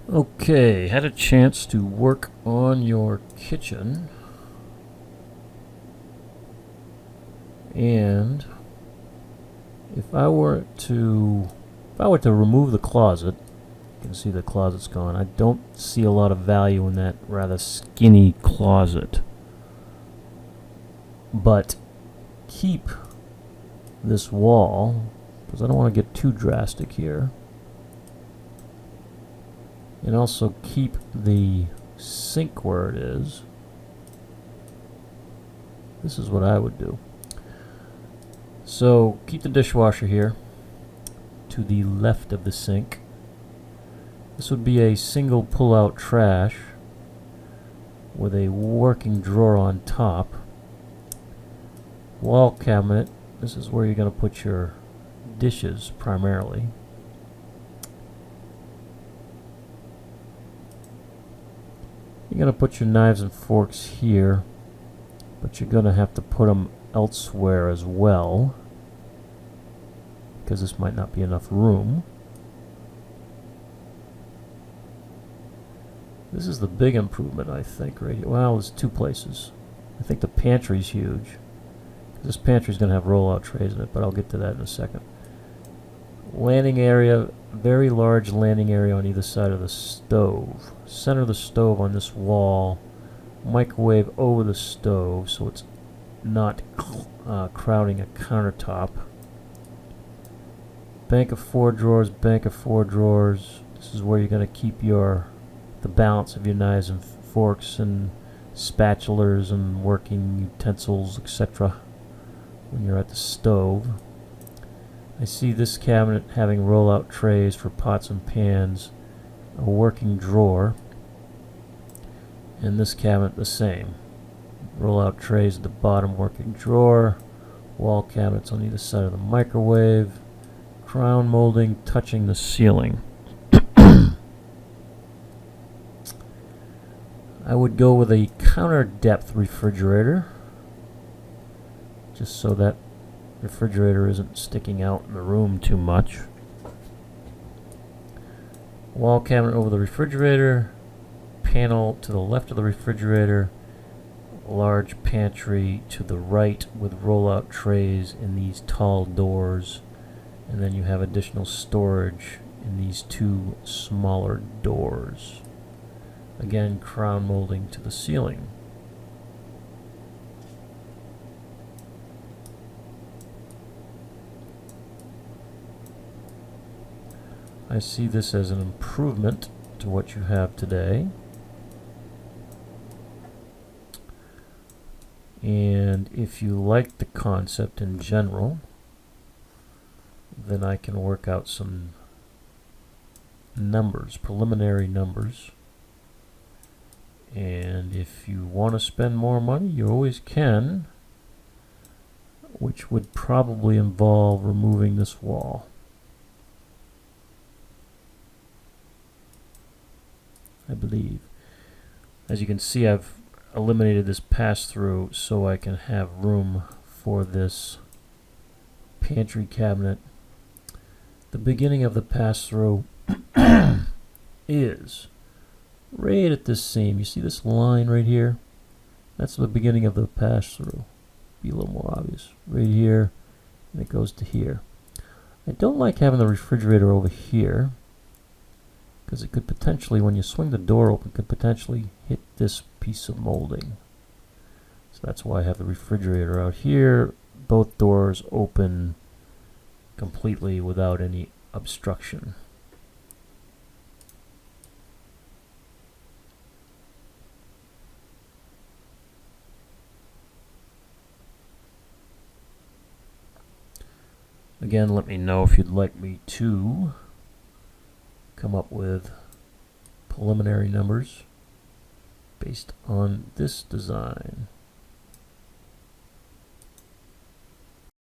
Okay, had a chance to work on your kitchen, and if I were to remove the closet, you can see the closet's gone. I don't see a lot of value in that rather skinny closet, but keep this wall because I don't want to get too drastic here. And also keep the sink where it is. This is what I would do. So keep the dishwasher here to the left of the sink. This would be a single pull-out trash with a working drawer on top. Wall cabinet. This is where you're going to put your dishes primarily. You're going to put your knives and forks here, but you're going to have to put them elsewhere as well, because this might not be enough room. This is the big improvement, I think, right here. Well, there's two places. I think the pantry's huge. This pantry's going to have roll-out trays in it, but I'll get to that in a second. Landing area, very large landing area on either side of the stove. Center of the stove on this wall. Microwave over the stove, so it's not crowding a countertop. Bank of 4 drawers, bank of 4 drawers. This is where you're going to keep the balance of your knives and forks and spatulas and working utensils, etc. when you're at the stove. I see this cabinet having roll-out trays for pots and pans, a working drawer, and this cabinet the same. Roll-out trays at the bottom, working drawer, wall cabinets on either side of the microwave, crown molding touching the ceiling. I would go with a counter depth refrigerator, just so that refrigerator isn't sticking out in the room too much. Wall cabinet over the refrigerator, panel to the left of the refrigerator, large pantry to the right with roll-out trays in these tall doors, and then you have additional storage in these two smaller doors. Again, crown molding to the ceiling. I see this as an improvement to what you have today. And if you like the concept in general, then I can work out some numbers, preliminary numbers. And if you want to spend more money, you always can, which would probably involve removing this wall. I believe. As you can see, I've eliminated this pass-through so I can have room for this pantry cabinet. The beginning of the pass-through is right at this seam. You see this line right here? That's the beginning of the pass-through. Be a little more obvious. Right here, and it goes to here. I don't like having the refrigerator over here, because it could potentially, when you swing the door open, could potentially hit this piece of molding. So that's why I have the refrigerator out here. Both doors open completely without any obstruction. Again, let me know if you'd like me to come up with preliminary numbers based on this design.